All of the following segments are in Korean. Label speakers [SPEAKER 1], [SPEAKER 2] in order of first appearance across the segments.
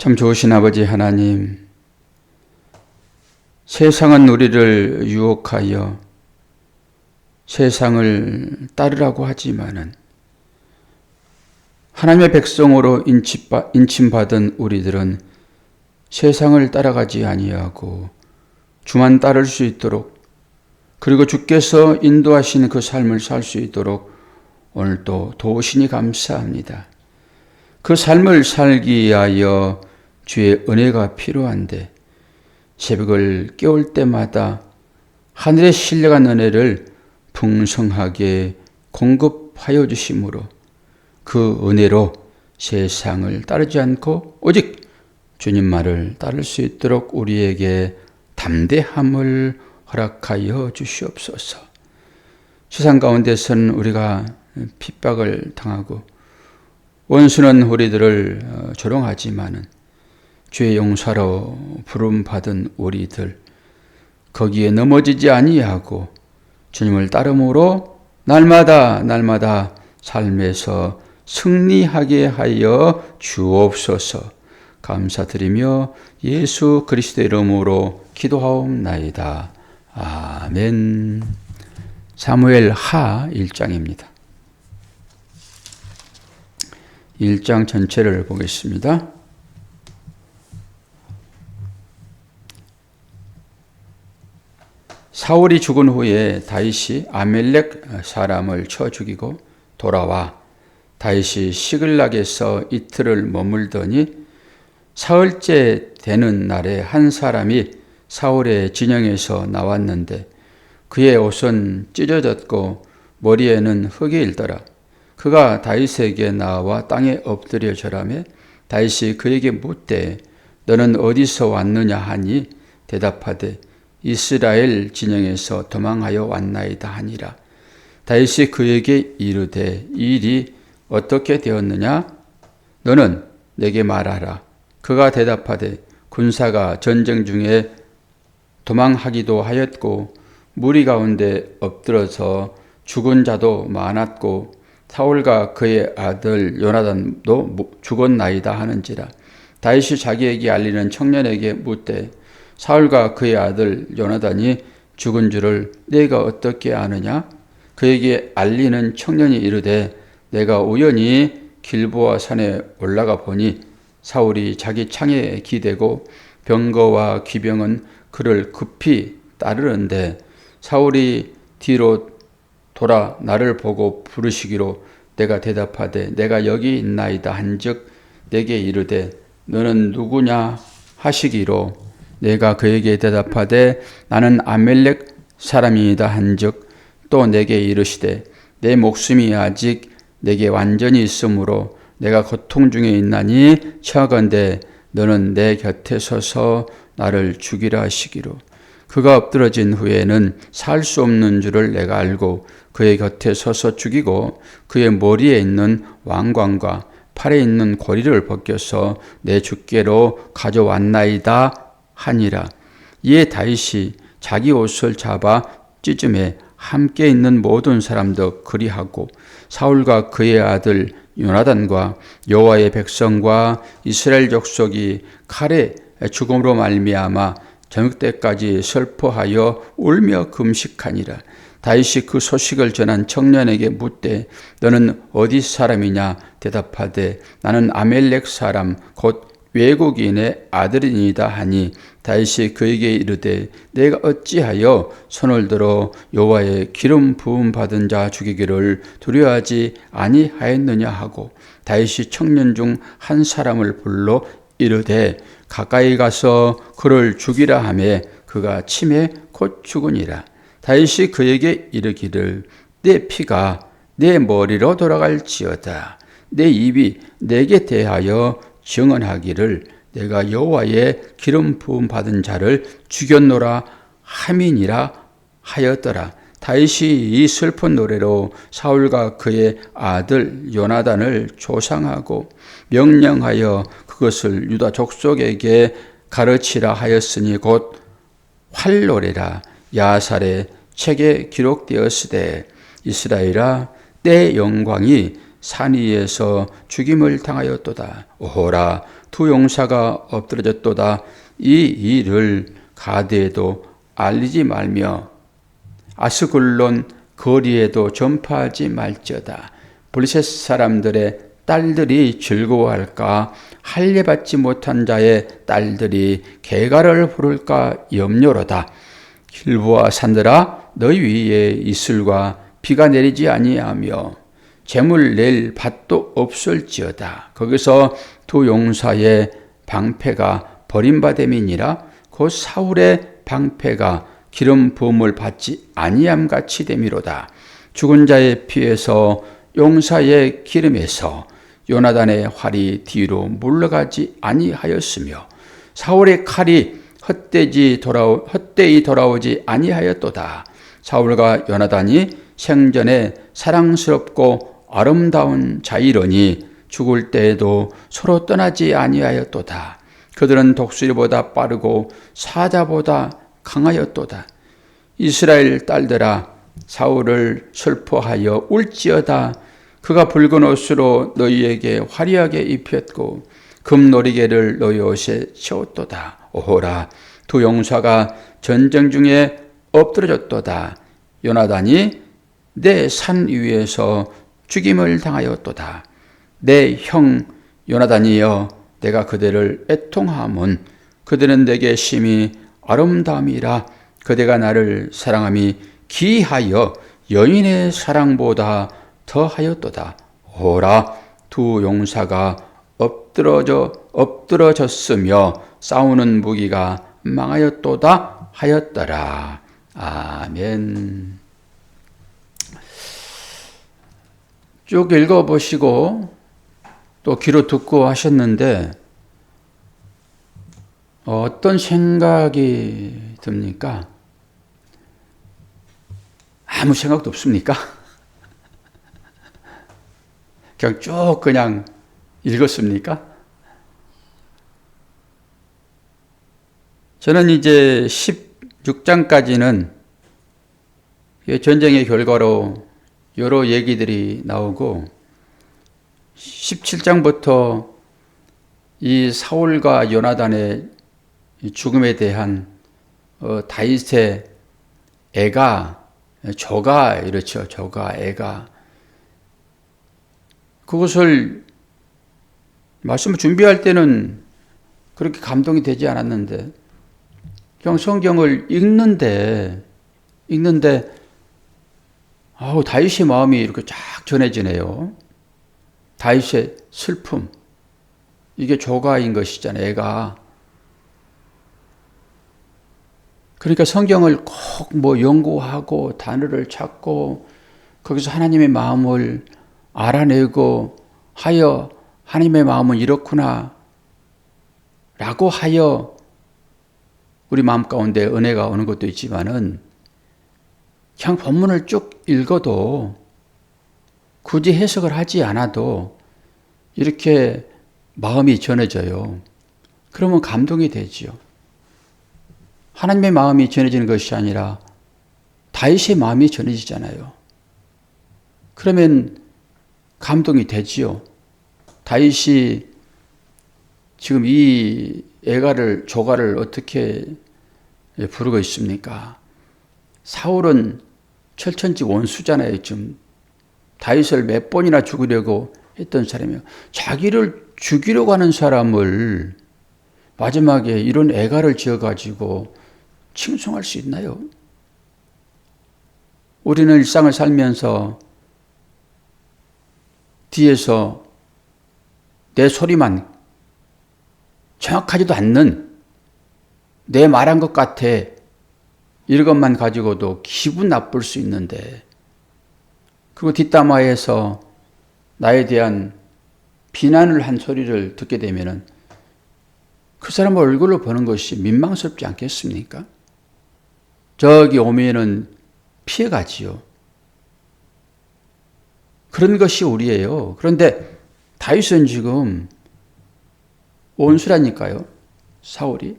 [SPEAKER 1] 참 좋으신 아버지 하나님, 세상은 우리를 유혹하여 세상을 따르라고 하지만은 하나님의 백성으로 인침받은 우리들은 세상을 따라가지 아니하고 주만 따를 수 있도록, 그리고 주께서 인도하시는 그 삶을 살 수 있도록 오늘도 도우시니 감사합니다. 그 삶을 살기 위하여 주의 은혜가 필요한데 새벽을 깨울 때마다 하늘의 신령한 은혜를 풍성하게 공급하여 주심으로 그 은혜로 세상을 따르지 않고 오직 주님 말을 따를 수 있도록 우리에게 담대함을 허락하여 주시옵소서. 세상 가운데서는 우리가 핍박을 당하고 원수는 우리들을 조롱하지만은 주의 용사로 부름받은 우리들, 거기에 넘어지지 아니하고 주님을 따름으로 날마다 삶에서 승리하게 하여 주옵소서. 감사드리며 예수 그리스도의 이름으로 기도하옵나이다. 아멘. 사무엘 하 1장입니다. 1장 전체를 보겠습니다. 사울이 죽은 후에 다윗이 아멜렉 사람을 쳐 죽이고 돌아와 다윗이 시글락에서 이틀을 머물더니 사흘째 되는 날에 한 사람이 사울의 진영에서 나왔는데 그의 옷은 찢어졌고 머리에는 흙이 일더라. 그가 다윗에게 나와 땅에 엎드려 절하며 다윗이 그에게 묻되 너는 어디서 왔느냐 하니 대답하되 이스라엘 진영에서 도망하여 왔나이다 하니라. 다윗이 그에게 이르되 이 일이 어떻게 되었느냐? 너는 내게 말하라. 그가 대답하되 군사가 전쟁 중에 도망하기도 하였고 무리 가운데 엎드려서 죽은 자도 많았고 사울과 그의 아들 요나단도 죽었나이다 하는지라. 다윗이 자기에게 알리는 청년에게 묻되 사울과 그의 아들 요나단이 죽은 줄을 내가 어떻게 아느냐? 그에게 알리는 청년이 이르되 내가 우연히 길보아 산에 올라가 보니 사울이 자기 창에 기대고 병거와 기병은 그를 급히 따르는데 사울이 뒤로 돌아 나를 보고 부르시기로 내가 대답하되 내가 여기 있나이다 한즉 내게 이르되 너는 누구냐 하시기로 내가 그에게 대답하되 나는 아멜렉 사람이다 한즉 또 내게 이르시되 내 목숨이 아직 내게 완전히 있으므로 내가 고통 중에 있나니 차건대 너는 내 곁에 서서 나를 죽이라 하시기로 그가 엎드러진 후에는 살 수 없는 줄을 내가 알고 그의 곁에 서서 죽이고 그의 머리에 있는 왕관과 팔에 있는 고리를 벗겨서 내 주께로 가져왔나이다 하니라. 이에 다윗이 자기 옷을 잡아 찢음에 함께 있는 모든 사람도 그리하고 사울과 그의 아들 요나단과 여호와의 백성과 이스라엘 족속이 칼의 죽음으로 말미암아 저녁 때까지 슬퍼하여 울며 금식하니라. 다윗이 그 소식을 전한 청년에게 묻되 너는 어디 사람이냐? 대답하되 나는 아멜렉 사람 곧 외국인의 아들이니이다 하니 다윗이 그에게 이르되 내가 어찌하여 손을 들어 여호와의 기름 부음 받은 자 죽이기를 두려워하지 아니하였느냐 하고 다윗이 청년 중 한 사람을 불러 이르되 가까이 가서 그를 죽이라 하매 그가 침에 곧 죽으니라. 다윗이 그에게 이르기를 내 피가 내 머리로 돌아갈지어다. 내 입이 내게 대하여 증언하기를 내가 여호와의 기름 부음 받은 자를 죽였노라 함이니라 하였더라. 다윗이 이 슬픈 노래로 사울과 그의 아들 요나단을 조상하고 명령하여 그것을 유다 족속에게 가르치라 하였으니 곧 활노래라. 야살의 책에 기록되었으되 이스라엘아 내 영광이 산 위에서 죽임을 당하였도다. 오호라, 두 용사가 엎드러졌도다. 이 일을 가드에도 알리지 말며 아스글론 거리에도 전파하지 말지어다. 블레셋 사람들의 딸들이 즐거워할까? 할례받지 못한 자의 딸들이 개가를 부를까 염려로다. 길보아 산들아, 너희 위에 이슬과 비가 내리지 아니하며 재물 낼 밭도 없을지어다. 거기서 두 용사의 방패가 버림받음이니라. 곧 사울의 방패가 기름 부음을 받지 아니함 같이 됨이로다. 죽은 자의 피에서 용사의 기름에서 요나단의 활이 뒤로 물러가지 아니하였으며 사울의 칼이 헛되이 돌아오지 아니하였도다. 사울과 요나단이 생전에 사랑스럽고 아름다운 자이러니 죽을 때에도 서로 떠나지 아니하였도다. 그들은 독수리보다 빠르고 사자보다 강하였도다. 이스라엘 딸들아, 사울을 슬퍼하여 울지어다. 그가 붉은 옷으로 너희에게 화려하게 입혔고 금놀이개를 너희 옷에 채웠도다. 오호라, 두 용사가 전쟁 중에 엎드러졌도다. 요나단이 내 산 위에서 죽임을 당하였도다. 내 형 요나단이여, 내가 그대를 애통함은 그들은 내게 심히 아름다움이라. 그대가 나를 사랑함이 기하여 여인의 사랑보다 더하였도다. 오라, 두 용사가 엎드러졌으며 싸우는 무기가 망하였도다 하였더라. 아멘. 쭉 읽어보시고 또 귀로 듣고 하셨는데 어떤 생각이 듭니까? 아무 생각도 없습니까? 그냥 쭉 그냥 읽었습니까? 저는 이제 16장까지는 전쟁의 결과로 여러 얘기들이 나오고 17장부터 이 사울과 요나단의 죽음에 대한 다윗의 조가 이렇죠. 애가 그것을 말씀을 준비할 때는 그렇게 감동이 되지 않았는데 그냥 성경을 읽는데 다윗의 마음이 이렇게 쫙 전해지네요. 다윗의 슬픔, 이게 조가인 것이잖아요. 애가. 그러니까 성경을 꼭 연구하고 단어를 찾고 거기서 하나님의 마음을 알아내고 하여 하나님의 마음은 이렇구나 라고 하여 우리 마음 가운데 은혜가 오는 것도 있지만은 그냥 본문을 쭉 읽어도 굳이 해석을 하지 않아도 이렇게 마음이 전해져요. 그러면 감동이 되지요. 하나님의 마음이 전해지는 것이 아니라 다윗의 마음이 전해지잖아요. 그러면 감동이 되지요. 다윗이 지금 이 조가를 어떻게 부르고 있습니까? 사울은 철천지 원수잖아요. 지금 다윗을 몇 번이나 죽이려고 했던 사람이에요. 자기를 죽이려고 하는 사람을 마지막에 이런 애가를 지어가지고 칭송할 수 있나요? 우리는 일상을 살면서 뒤에서 내 소리만 정확하지도 않는 내 말한 것 같아 이것만 가지고도 기분 나쁠 수 있는데 그리고 뒷담화에서 나에 대한 비난을 한 소리를 듣게 되면은 그 사람 얼굴을 보는 것이 민망스럽지 않겠습니까? 저기 오면은 피해가지요. 그런 것이 우리예요. 그런데 다윗은 지금 원수라니까요. 사울이.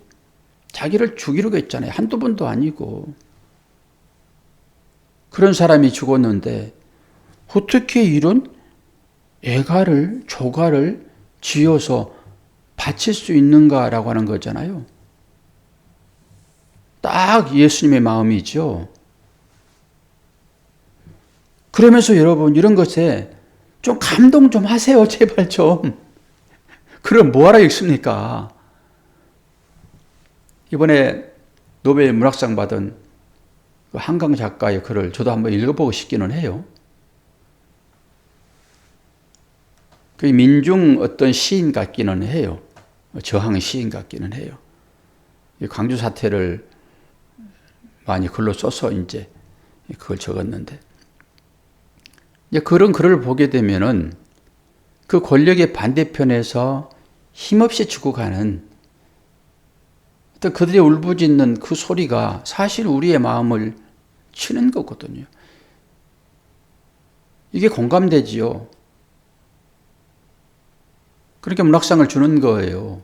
[SPEAKER 1] 자기를 죽이려고 했잖아요. 한두 번도 아니고. 그런 사람이 죽었는데 어떻게 이런 애가를, 조가를 지어서 바칠 수 있는가라고 하는 거잖아요. 딱 예수님의 마음이죠. 그러면서 여러분, 이런 것에 좀 감동 좀 하세요. 제발 좀. 그럼 뭐하러 읽습니까? 이번에 노벨 문학상 받은 그 한강 작가의 글을 저도 한번 읽어보고 싶기는 해요. 그 민중 어떤 시인 같기는 해요. 저항 시인 같기는 해요. 광주 사태를 많이 글로 써서 이제 그걸 적었는데, 이제 그런 글을 보게 되면은 그 권력의 반대편에서 힘없이 죽어가는 어떤 그들의 울부짖는 그 소리가 사실 우리의 마음을 치는 거거든요. 이게 공감되지요. 그렇게 문학상을 주는 거예요.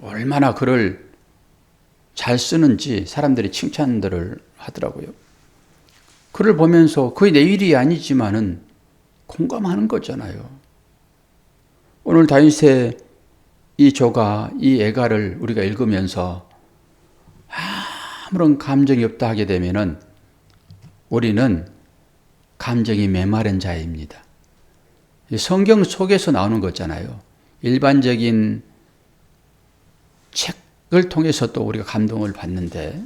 [SPEAKER 1] 얼마나 글을 잘 쓰는지 사람들이 칭찬들을 하더라고요. 글을 보면서 거의 내 일이 아니지만은 공감하는 거잖아요. 오늘 다윗의 이 조가, 이 애가를 우리가 읽으면서 아무런 감정이 없다 하게 되면은 우리는 감정이 메마른 자입니다. 성경 속에서 나오는 거잖아요. 일반적인 책을 통해서 또 우리가 감동을 받는데,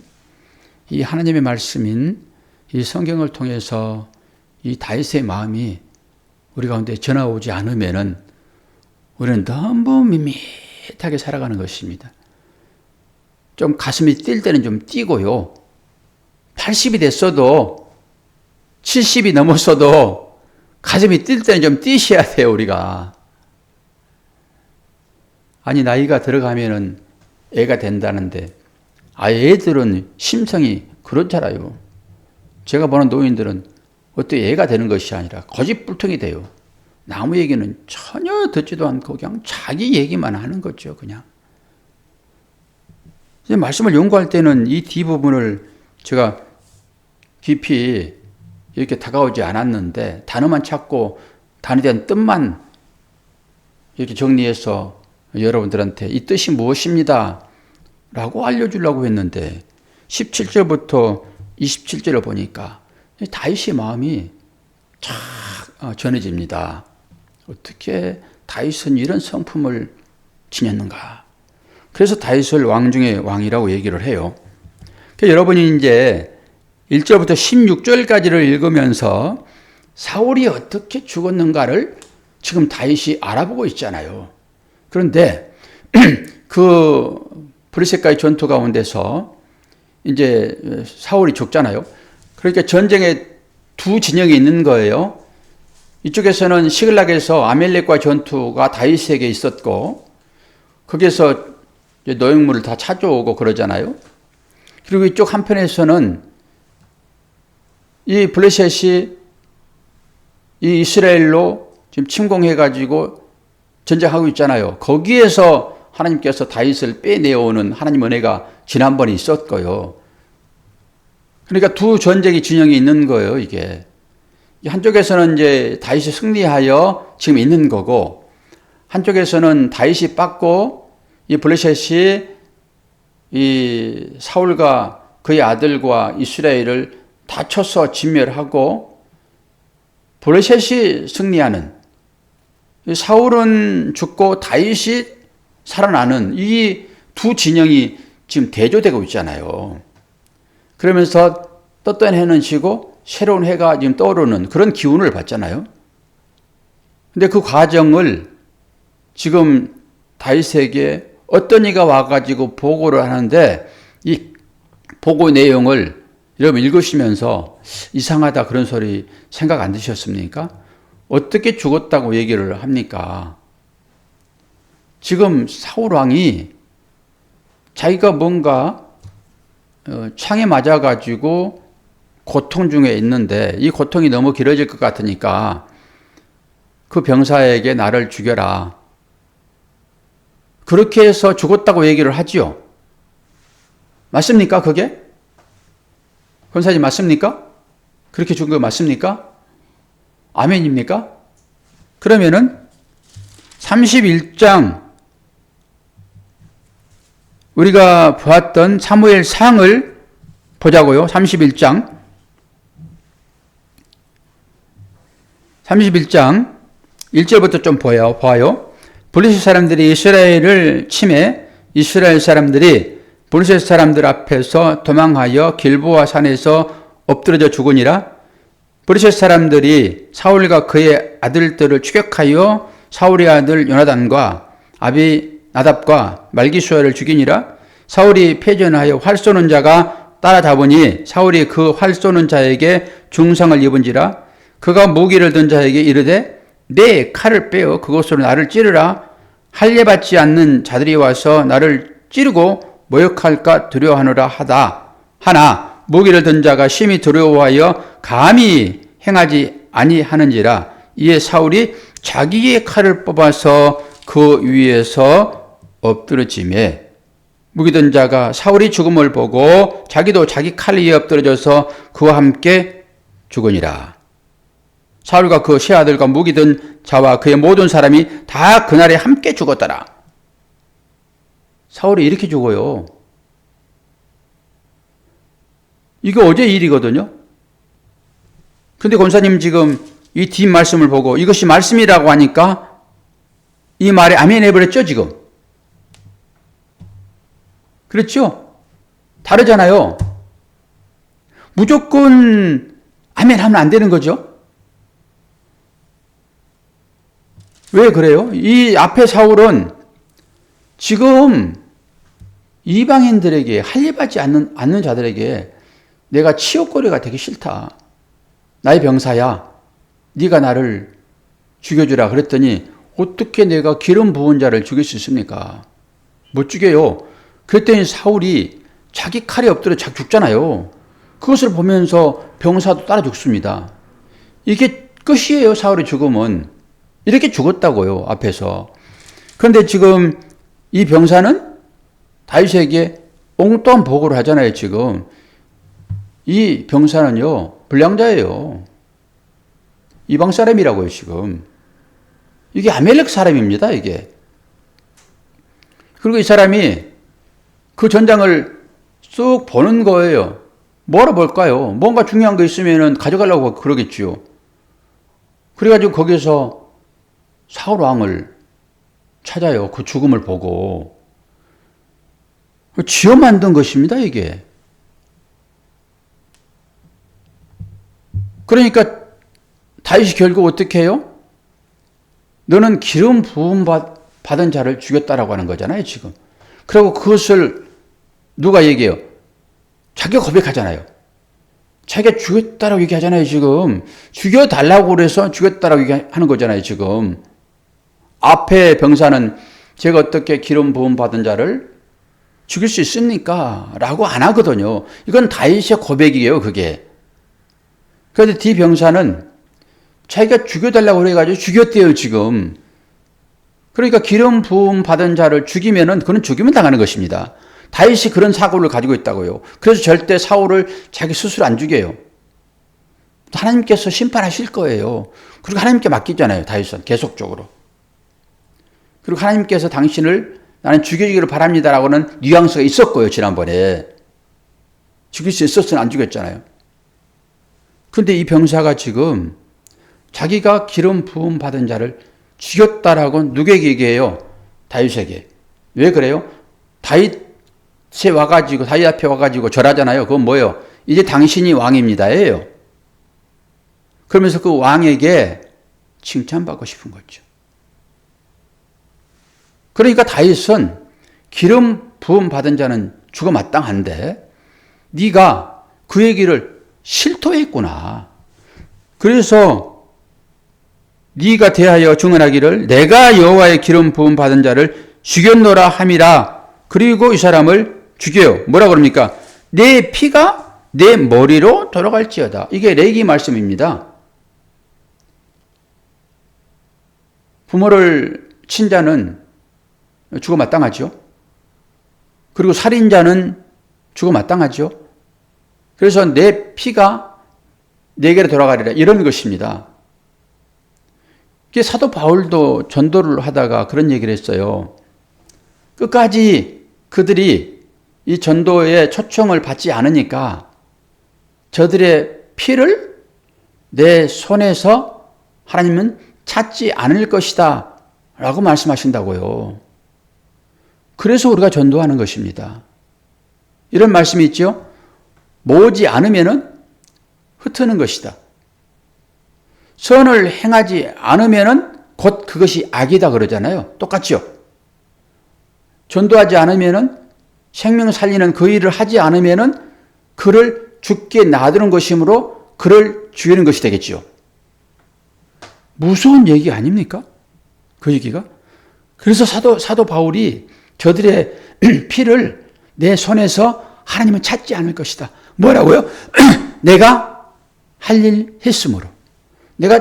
[SPEAKER 1] 이 하나님의 말씀인 이 성경을 통해서 이 다윗의 마음이 우리 가운데 전화오지 않으면은 우리는 너무 밋밋하게 살아가는 것입니다. 좀 가슴이 뛸 때는 좀 뛰고요. 80이 됐어도 70이 넘었어도 가슴이 뛸 때는 좀 뛰셔야 돼요, 우리가. 아니, 나이가 들어가면은 애가 된다는데, 애들은 심성이 그렇잖아요. 제가 보는 노인들은 어떻게 애가 되는 것이 아니라 거짓불통이 돼요. 나무 얘기는 전혀 듣지도 않고 그냥 자기 얘기만 하는 거죠, 그냥. 말씀을 연구할 때는 이 뒷부분을 제가 깊이 이렇게 다가오지 않았는데, 단어만 찾고 단어에 대한 뜻만 이렇게 정리해서 여러분들한테 이 뜻이 무엇입니다 라고 알려주려고 했는데, 17절부터 27절을 보니까 다윗의 마음이 쫙 전해집니다. 어떻게 다윗은 이런 성품을 지녔는가. 그래서 다윗을 왕 중의 왕이라고 얘기를 해요. 여러분이 이제 1절부터 16절까지를 읽으면서 사울이 어떻게 죽었는가를 지금 다윗이 알아보고 있잖아요. 그런데 그 브리셋과의 전투 가운데서 이제 사울이 죽잖아요. 그러니까 전쟁에 두 진영이 있는 거예요. 이쪽에서는 시글락에서 아멜렉과 전투가 다윗에게 있었고, 거기에서 노획물을 다 찾아오고 그러잖아요. 그리고 이쪽 한편에서는 이 블레셋이 이 이스라엘로 지금 침공해가지고 전쟁하고 있잖아요. 거기에서 하나님께서 다윗을 빼내오는 하나님 은혜가 지난번에 있었고요. 그러니까 두 전쟁의 진영이 있는 거예요, 이게. 한쪽에서는 이제 다윗이 승리하여 지금 있는 거고, 한쪽에서는 다윗이 빠고 이 블레셋이 이 사울과 그의 아들과 이스라엘을 다 쳐서 진멸하고 블레셋이 승리하는, 사울은 죽고 다윗이 살아나는 이 두 진영이 지금 대조되고 있잖아요. 그러면서 떴던 해는 지고 새로운 해가 지금 떠오르는 그런 기운을 받잖아요. 근데 그 과정을 지금 다윗에게 어떤 이가 와가지고 보고를 하는데, 이 보고 내용을 여러분 읽으시면서 이상하다 그런 소리 생각 안 드셨습니까? 어떻게 죽었다고 얘기를 합니까? 지금 사울 왕이 자기가 뭔가 창에 맞아가지고 고통 중에 있는데, 이 고통이 너무 길어질 것 같으니까 그 병사에게 나를 죽여라, 그렇게 해서 죽었다고 얘기를 하지요. 맞습니까, 그게? 권사님 맞습니까? 그렇게 죽은 거 맞습니까? 아멘입니까? 그러면은 31장 우리가 보았던 사무엘상을 보자고요. 31장 1절부터 좀 봐요. 블레셋 사람들이 이스라엘을 침해 이스라엘 사람들이 블레셋 사람들 앞에서 도망하여 길보아 산에서 엎드러져 죽으니라. 블레셋 사람들이 사울과 그의 아들들을 추격하여 사울의 아들 요나단과 아비나답과 말기수아를 죽이니라. 사울이 패전하여 활 쏘는 자가 따라잡으니 사울이 그 활 쏘는 자에게 중상을 입은지라. 그가 무기를 든 자에게 이르되 내 칼을 빼어 그것으로 나를 찌르라. 할례받지 않는 자들이 와서 나를 찌르고 모욕할까 두려워하노라 하나 무기를 든 자가 심히 두려워하여 감히 행하지 아니하는지라. 이에 사울이 자기의 칼을 뽑아서 그 위에서 엎드러지매 무기 든 자가 사울이 죽음을 보고 자기도 자기 칼 위에 엎드러져서 그와 함께 죽으니라. 사울과 그 세 아들과 무기 든 자와 그의 모든 사람이 다 그날에 함께 죽었더라. 사울이 이렇게 죽어요. 이거 어제 일이거든요. 근데 권사님 지금 이 뒷 말씀을 보고 이것이 말씀이라고 하니까 이 말에 아멘 해버렸죠, 지금. 그렇죠? 다르잖아요. 무조건 아멘 하면 안 되는 거죠. 왜 그래요? 이 앞에 사울은 지금 이방인들에게 할례받지 않는 자들에게 내가 치욕거리가 되기 싫다. 나의 병사야. 네가 나를 죽여주라 그랬더니 어떻게 내가 기름 부은 자를 죽일 수 있습니까? 못 죽여요. 그랬더니 사울이 자기 칼에 엎드려 죽잖아요. 그것을 보면서 병사도 따라 죽습니다. 이게 끝이에요. 사울의 죽음은. 이렇게 죽었다고요. 앞에서. 그런데 지금 이 병사는 다윗에게 엉뚱한 보고를 하잖아요. 지금 이 병사는요 불량자예요. 이방 사람이라고요. 지금 이게 아멜렉 사람입니다. 이게. 그리고 이 사람이 그 전장을 쑥 보는 거예요. 뭐라 볼까요? 뭔가 중요한 거 있으면 가져가려고 그러겠지요. 그래가지고 거기서 사울 왕을 찾아요. 그 죽음을 보고. 지어 만든 것입니다, 이게. 그러니까 다윗이 결국 어떻게 해요? 너는 기름 부음 받은 자를 죽였다라고 하는 거잖아요, 지금. 그리고 그것을 누가 얘기해요? 자기가 고백하잖아요. 자기가 죽였다라고 얘기하잖아요, 지금. 죽여달라고 그래서 죽였다라고 얘기하는 거잖아요, 지금. 앞에 병사는 제가 어떻게 기름 부음 받은 자를 죽일 수 있습니까? 라고 안 하거든요. 이건 다윗의 고백이에요, 그게. 그런데 뒤 병사는 자기가 죽여달라고 그래가지고 죽였대요, 지금. 그러니까 기름 부음 받은 자를 죽이면은 그는 죽이면 당하는 것입니다. 다윗이 그런 사고를 가지고 있다고요. 그래서 절대 사울을 자기 스스로 안 죽여요. 하나님께서 심판하실 거예요. 그리고 하나님께 맡기잖아요, 다윗은 계속적으로. 그리고 하나님께서 당신을 나는 죽여주기를 바랍니다라고는 뉘앙스가 있었고요, 지난번에. 죽일 수 있었으면 안 죽였잖아요. 근데 이 병사가 지금 자기가 기름 부음 받은 자를 죽였다라고 누구에게 얘기해요? 다윗에게. 왜 그래요? 다윗 앞에 와가지고 절하잖아요. 그건 뭐예요? 이제 당신이 왕입니다예요. 그러면서 그 왕에게 칭찬받고 싶은 거죠. 그러니까 다윗은 기름 부음 받은 자는 죽어 마땅한데 네가 그 얘기를 실토했구나. 그래서 네가 대하여 증언하기를 내가 여호와의 기름 부음 받은 자를 죽였노라 함이라. 그리고 이 사람을 죽여요. 뭐라 그럽니까? 내 피가 내 머리로 돌아갈지어다. 이게 레기 말씀입니다. 부모를 친 자는 죽어 마땅하죠. 그리고 살인자는 죽어 마땅하죠. 그래서 내 피가 내게로 돌아가리라 이런 것입니다. 사도 바울도 전도를 하다가 그런 얘기를 했어요. 끝까지 그들이 이 전도의 초청을 받지 않으니까 저들의 피를 내 손에서 하나님은 찾지 않을 것이다 라고 말씀하신다고요. 그래서 우리가 전도하는 것입니다. 이런 말씀이 있죠. 모으지 않으면 흩트는 것이다. 선을 행하지 않으면 곧 그것이 악이다 그러잖아요. 똑같죠. 전도하지 않으면 생명 살리는 그 일을 하지 않으면 그를 죽게 놔두는 것이므로 그를 죽이는 것이 되겠죠. 무서운 얘기 아닙니까? 그 얘기가. 그래서 사도 바울이 저들의 피를 내 손에서 하나님은 찾지 않을 것이다. 뭐라고요? 내가 할 일 했으므로. 내가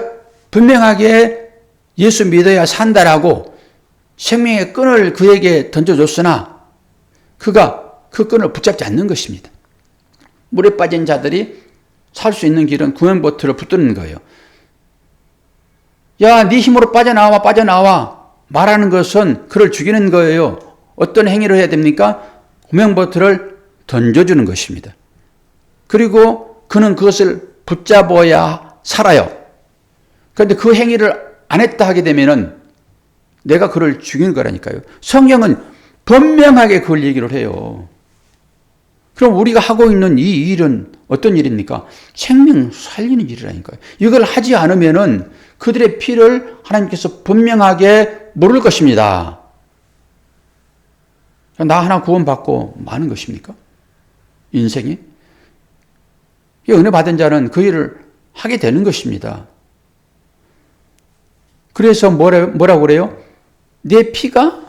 [SPEAKER 1] 분명하게 예수 믿어야 산다라고 생명의 끈을 그에게 던져줬으나 그가 그 끈을 붙잡지 않는 것입니다. 물에 빠진 자들이 살 수 있는 길은 구명보트를 붙드는 거예요. 야, 네 힘으로 빠져나와 말하는 것은 그를 죽이는 거예요. 어떤 행위를 해야 됩니까? 구명보트를 던져주는 것입니다. 그리고 그는 그것을 붙잡아야 살아요. 그런데 그 행위를 안 했다 하게 되면은 내가 그를 죽이는 거라니까요. 성경은 분명하게 그걸 얘기를 해요. 그럼 우리가 하고 있는 이 일은 어떤 일입니까? 생명 살리는 일이라니까요. 이걸 하지 않으면은 그들의 피를 하나님께서 분명하게 물을 것입니다. 나 하나 구원받고 마는 것입니까? 인생이? 이 은혜 받은 자는 그 일을 하게 되는 것입니다. 그래서 뭐라고 그래요? 내 피가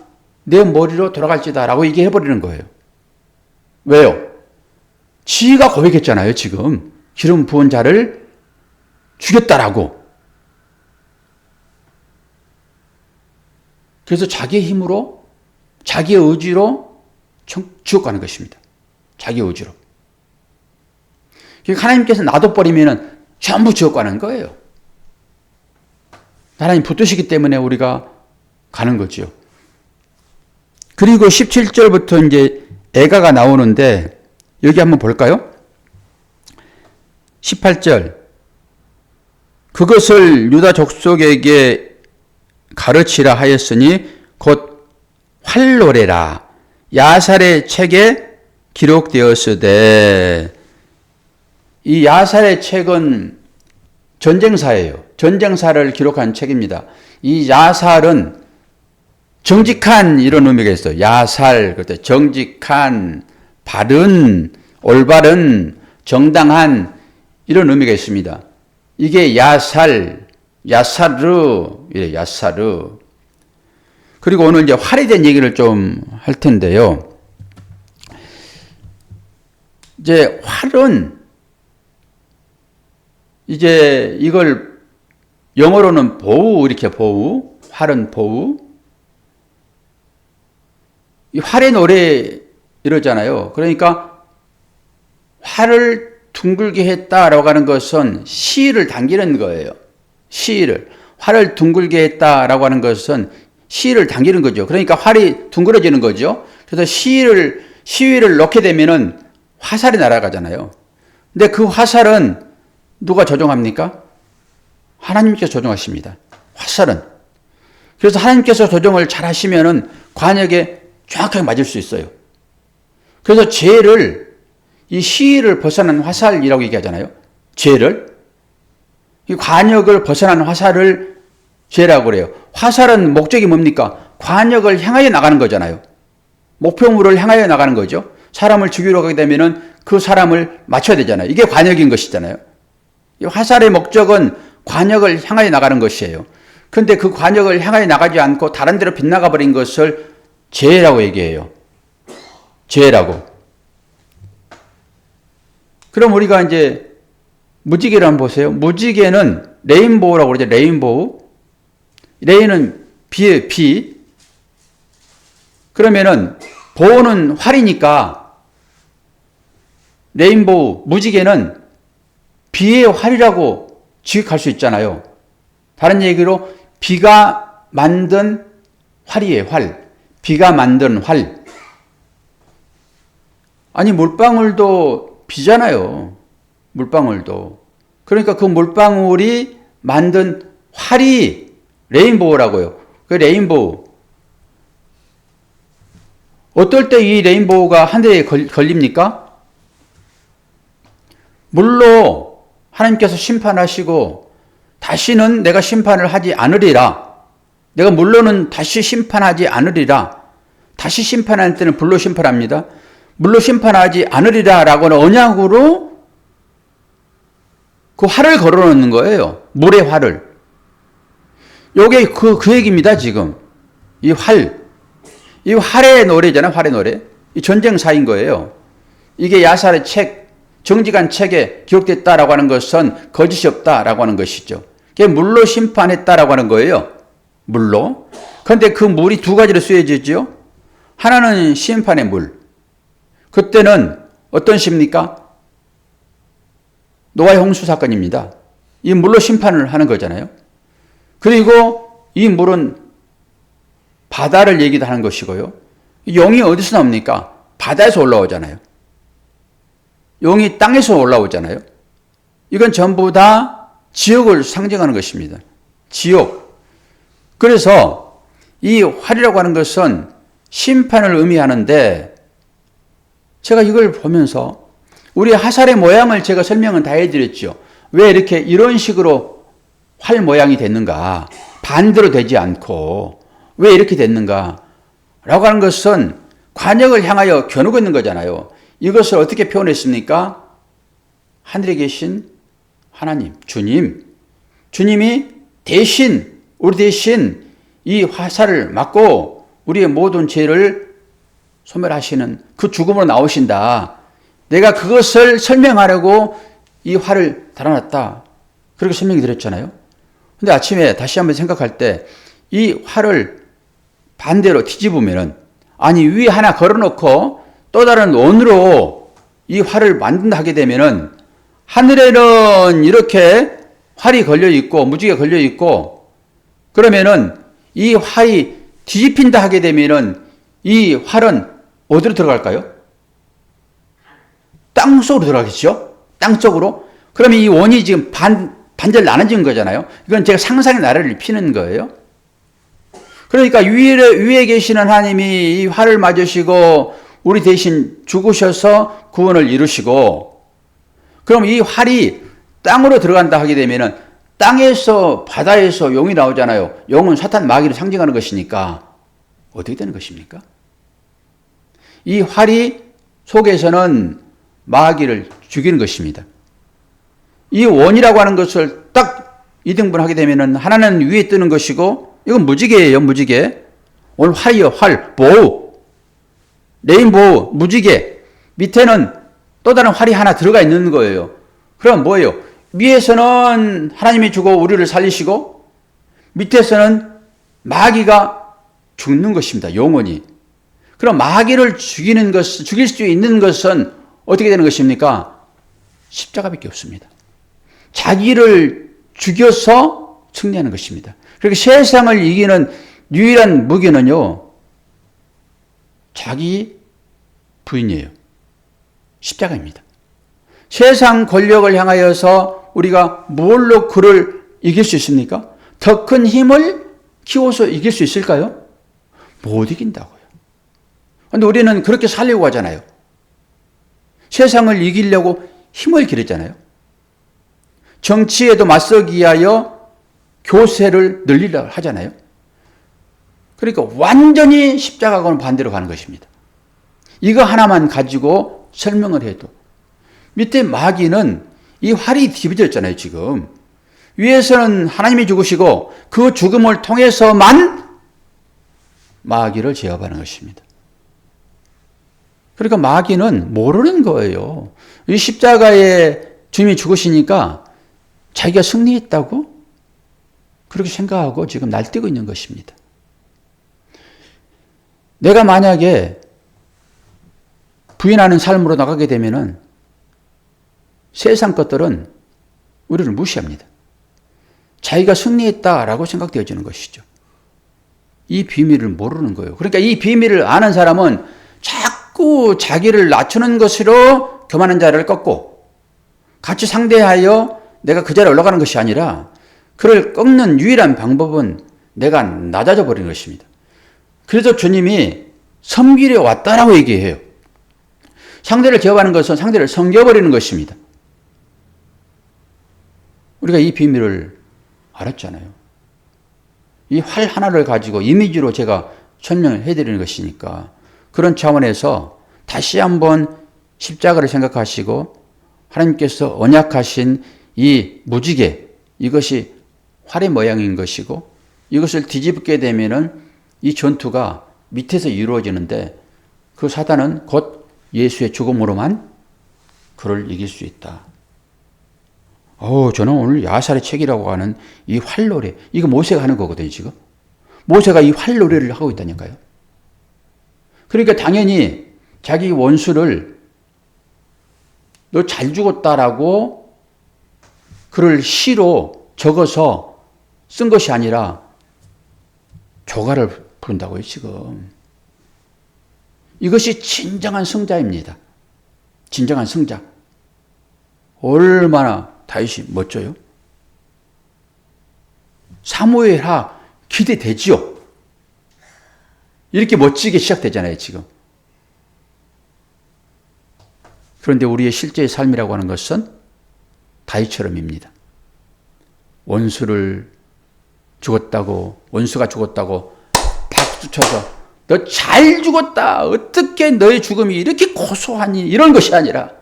[SPEAKER 1] 내 머리로 돌아갈지다 라고 얘기해버리는 거예요. 왜요? 지가 고백했잖아요, 지금. 기름 부은 자를 죽였다라고. 그래서 자기의 힘으로, 자기의 의지로 지옥 가는 것입니다. 자기의 의지로. 하나님께서 놔둬버리면 전부 지옥 가는 거예요. 하나님 붙드시기 때문에 우리가 가는 거죠. 그리고 17절부터 이제 애가가 나오는데 여기 한번 볼까요? 18절. 그것을 유다 족속에게 가르치라 하였으니 곧 활노래라. 야살의 책에 기록되었으되. 이 야살의 책은 전쟁사예요. 전쟁사를 기록한 책입니다. 이 야살은 정직한 이런 의미가 있어요. 야살, 그때 정직한, 바른, 올바른, 정당한 이런 의미가 있습니다. 이게 야살, 야사르, 야사르. 그리고 오늘 이제 활에 대한 얘기를 좀 할 텐데요. 이제 활은 이제 이걸 영어로는 보우 이렇게 보우, 활은 보우. 이 활의 노래 이러잖아요. 그러니까 활을 둥글게 했다라고 하는 것은 시를 당기는 거예요. 시를. 활을 둥글게 했다라고 하는 것은 시를 당기는 거죠. 그러니까 활이 둥그러지는 거죠. 그래서 시위를 넣게 되면은 화살이 날아가잖아요. 근데 그 화살은 누가 조종합니까? 하나님께서 조종하십니다. 화살은. 그래서 하나님께서 조종을 잘 하시면은 관역에 정확하게 맞을 수 있어요. 그래서 죄를, 이 시위를 벗어난 화살이라고 얘기하잖아요. 죄를. 이 관역을 벗어난 화살을 죄라고 그래요. 화살은 목적이 뭡니까? 관역을 향하여 나가는 거잖아요. 목표물을 향하여 나가는 거죠. 사람을 죽이러 가게 되면은 그 사람을 맞춰야 되잖아요. 이게 관역인 것이잖아요. 이 화살의 목적은 관역을 향하여 나가는 것이에요. 그런데 그 관역을 향하여 나가지 않고 다른 데로 빗나가 버린 것을 죄라고 얘기해요. 죄라고. 그럼 우리가 이제 무지개를 한번 보세요. 무지개는 레인보우라고 그러죠. 레인보우. 레인은 비예요. 비. 그러면은 보우는 활이니까 레인보우, 무지개는 비의 활이라고 지극할 수 있잖아요. 다른 얘기로 비가 만든 활이에요, 활. 비가 만든 활. 아니, 물방울도 비잖아요. 물방울도. 그러니까 그 물방울이 만든 활이 레인보우라고요. 그 레인보우. 어떨 때 이 레인보우가 하늘에 걸립니까? 물로 하나님께서 심판하시고 다시는 내가 심판을 하지 않으리라. 내가 물로는 다시 심판하지 않으리라. 다시 심판할 때는 불로 심판합니다. 물로 심판하지 않으리라 라고는 언약으로 그 활을 걸어놓는 거예요. 물의 활을. 요게 그 얘기입니다, 지금. 이 활. 이 활의 노래잖아요, 활의 노래. 이 전쟁사인 거예요. 이게 야살의 책, 정직한 책에 기록됐다라고 하는 것은 거짓이 없다라고 하는 것이죠. 그게 물로 심판했다라고 하는 거예요. 물로. 그런데 그 물이 두 가지로 쓰여지죠. 하나는 심판의 물. 그때는 어떤 시입니까? 노아의 홍수 사건입니다. 이 물로 심판을 하는 거잖아요. 그리고 이 물은 바다를 얘기도 하는 것이고요. 용이 어디서 나옵니까? 바다에서 올라오잖아요. 용이 땅에서 올라오잖아요. 이건 전부 다 지옥을 상징하는 것입니다. 지옥. 그래서 이 활이라고 하는 것은 심판을 의미하는데 제가 이걸 보면서 우리 화살의 모양을 제가 설명은 다 해드렸죠. 왜 이렇게 이런 식으로 활 모양이 됐는가? 반대로 되지 않고 왜 이렇게 됐는가? 라고 하는 것은 관역을 향하여 겨누고 있는 거잖아요. 이것을 어떻게 표현했습니까? 하늘에 계신 하나님, 주님이 대신, 우리 대신 이 화살을 맞고 우리의 모든 죄를 소멸하시는 그 죽음으로 나오신다. 내가 그것을 설명하려고 이 활을 달아놨다. 그렇게 설명이 드렸잖아요. 근데 아침에 다시 한번 생각할 때 이 활을 반대로 뒤집으면은 아니 위에 하나 걸어놓고 또 다른 원으로 이 활을 만든다 하게 되면은 하늘에는 이렇게 활이 걸려있고 무지개 걸려있고 그러면은 이 활이 뒤집힌다 하게 되면은 이 활은 어디로 들어갈까요? 땅속으로 들어가겠죠? 땅속으로. 그러면 이 원이 지금 반절 나눠진 거잖아요. 이건 제가 상상의 나래를 피는 거예요. 그러니까 위에 계시는 하나님이 이 활을 맞으시고 우리 대신 죽으셔서 구원을 이루시고 그럼 이 활이 땅으로 들어간다 하게 되면은 땅에서 바다에서 용이 나오잖아요. 용은 사탄 마귀를 상징하는 것이니까 어떻게 되는 것입니까? 이 활이 속에서는 마귀를 죽이는 것입니다. 이 원이라고 하는 것을 딱 이등분하게 되면은 하나는 위에 뜨는 것이고 이건 무지개예요, 무지개. 오늘 활이요, 활, 보우. 레인보우, 무지개. 밑에는 또 다른 활이 하나 들어가 있는 거예요. 그럼 뭐예요? 위에서는 하나님이 주고 우리를 살리시고 밑에서는 마귀가 죽는 것입니다. 영원히. 그럼 마귀를 죽일 수 있는 것은 어떻게 되는 것입니까? 십자가밖에 없습니다. 자기를 죽여서 승리하는 것입니다. 그렇게 세상을 이기는 유일한 무기는요, 자기 부인이에요. 십자가입니다. 세상 권력을 향하여서 우리가 뭘로 그를 이길 수 있습니까? 더 큰 힘을 키워서 이길 수 있을까요? 못 이긴다고요. 그런데 우리는 그렇게 살려고 하잖아요. 세상을 이기려고 힘을 기르잖아요. 정치에도 맞서기 위하여 교세를 늘리려 하잖아요. 그러니까 완전히 십자가하고는 반대로 가는 것입니다. 이거 하나만 가지고 설명을 해도 밑에 마귀는 이 활이 뒤집어졌잖아요. 지금 위에서는 하나님이 죽으시고 그 죽음을 통해서만 마귀를 제압하는 것입니다. 그러니까 마귀는 모르는 거예요. 이 십자가에 주님이 죽으시니까 자기가 승리했다고 그렇게 생각하고 지금 날뛰고 있는 것입니다. 내가 만약에 부인하는 삶으로 나가게 되면은 세상 것들은 우리를 무시합니다. 자기가 승리했다라고 생각되어지는 것이죠. 이 비밀을 모르는 거예요. 그러니까 이 비밀을 아는 사람은 자꾸 자기를 낮추는 것으로 교만한 자를 꺾고 같이 상대하여 내가 그 자리에 올라가는 것이 아니라 그를 꺾는 유일한 방법은 내가 낮아져 버리는 것입니다. 그래서 주님이 섬기려 왔다라고 얘기해요. 상대를 제어하는 것은 상대를 섬겨버리는 것입니다. 우리가 이 비밀을 알았잖아요. 이 활 하나를 가지고 이미지로 제가 설명을 해드리는 것이니까 그런 차원에서 다시 한번 십자가를 생각하시고 하나님께서 언약하신 이 무지개, 이것이 활의 모양인 것이고 이것을 뒤집게 되면은 이 전투가 밑에서 이루어지는데 그 사단은 곧 예수의 죽음으로만 그를 이길 수 있다. 저는 오늘 야살의 책이라고 하는 이 활노래, 이거 모세가 하는 거거든요, 지금. 모세가 이 활노래를 하고 있다니까요. 그러니까 당연히 자기 원수를 너 잘 죽었다라고 그를 시로 적어서 쓴 것이 아니라 조가를 부른다고요, 지금. 이것이 진정한 승자입니다. 진정한 승자. 얼마나 다윗이 멋져요? 사무엘하 기대되지요? 이렇게 멋지게 시작되잖아요, 지금. 그런데 우리의 실제의 삶이라고 하는 것은 다윗처럼입니다. 원수가 죽었다고 박수 쳐서 너 잘 죽었다. 어떻게 너의 죽음이 이렇게 고소하니? 이런 것이 아니라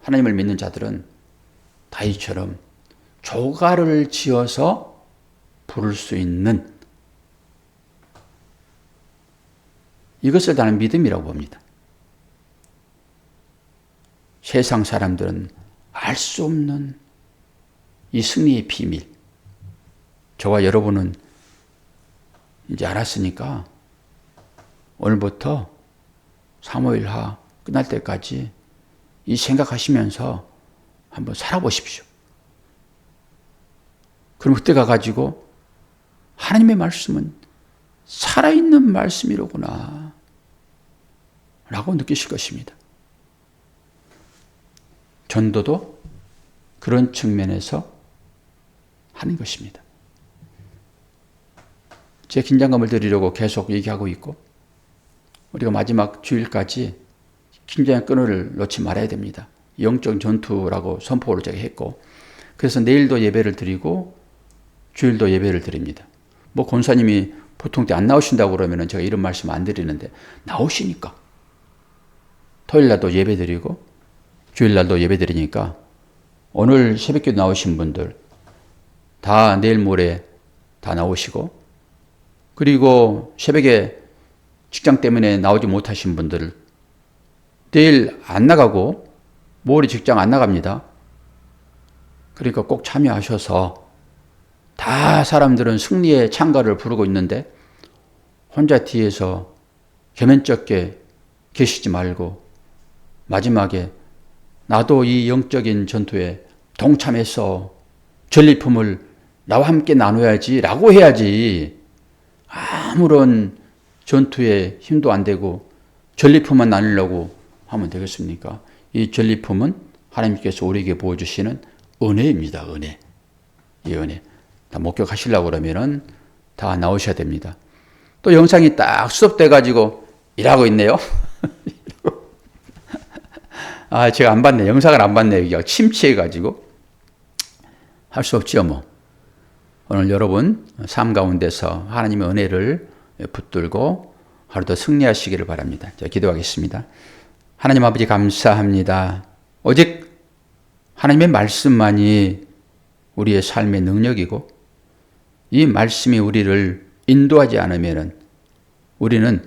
[SPEAKER 1] 하나님을 믿는 자들은 다윗처럼 조가를 지어서 부를 수 있는 이것을 나는 믿음이라고 봅니다. 세상 사람들은 알 수 없는 이 승리의 비밀. 저와 여러분은 이제 알았으니까 오늘부터 사무엘하 끝날 때까지 이 생각하시면서 한번 살아보십시오. 그럼 그때 가가지고 하나님의 말씀은 살아있는 말씀이로구나 라고 느끼실 것입니다. 전도도 그런 측면에서 하는 것입니다. 제 긴장감을 드리려고 계속 얘기하고 있고 우리가 마지막 주일까지 긴장의 끈을 놓지 말아야 됩니다. 영적 전투라고 선포를 제가 했고 그래서 내일도 예배를 드리고 주일도 예배를 드립니다. 권사님이 보통 때 안 나오신다고 그러면 제가 이런 말씀 안 드리는데 나오시니까 토요일날도 예배 드리고 주일날도 예배 드리니까 오늘 새벽기도 나오신 분들 다 내일 모레 다 나오시고 그리고 새벽에 직장 때문에 나오지 못하신 분들 내일 안 나가고 모레 직장 안 나갑니다. 그러니까 꼭 참여하셔서 다 사람들은 승리의 찬가를 부르고 있는데 혼자 뒤에서 겸연쩍게 계시지 말고 마지막에 나도 이 영적인 전투에 동참해서 전리품을 나와 함께 나눠야지 라고 해야지 아무런 전투에 힘도 안 되고 전리품만 나누려고 하면 되겠습니까? 이 전리품은 하나님께서 우리에게 보여주시는 은혜입니다. 은혜. 이 은혜. 다 목격하시려고 그러면은 다 나오셔야 됩니다. 또 영상이 딱 수업돼가지고 일하고 있네요. 제가 안 봤네. 영상을 안 봤네. 여기가 침체해가지고. 할 수 없지요, 오늘 여러분 삶 가운데서 하나님의 은혜를 붙들고 하루도 승리하시기를 바랍니다. 자, 기도하겠습니다. 하나님 아버지 감사합니다. 오직 하나님의 말씀만이 우리의 삶의 능력이고 이 말씀이 우리를 인도하지 않으면 우리는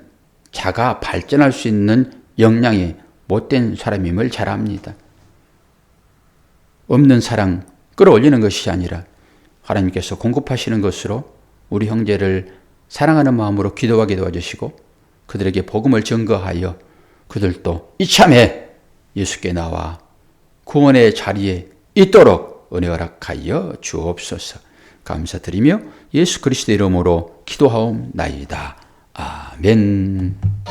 [SPEAKER 1] 자가 발전할 수 있는 역량이 못된 사람임을 잘 압니다. 없는 사랑 끌어올리는 것이 아니라 하나님께서 공급하시는 것으로 우리 형제를 사랑하는 마음으로 기도하게 도와주시고 그들에게 복음을 증거하여 그들도 이참에 예수께 나와 구원의 자리에 있도록 은혜 허락하여 주옵소서. 감사드리며 예수 그리스도 이름으로 기도하옵나이다. 아멘.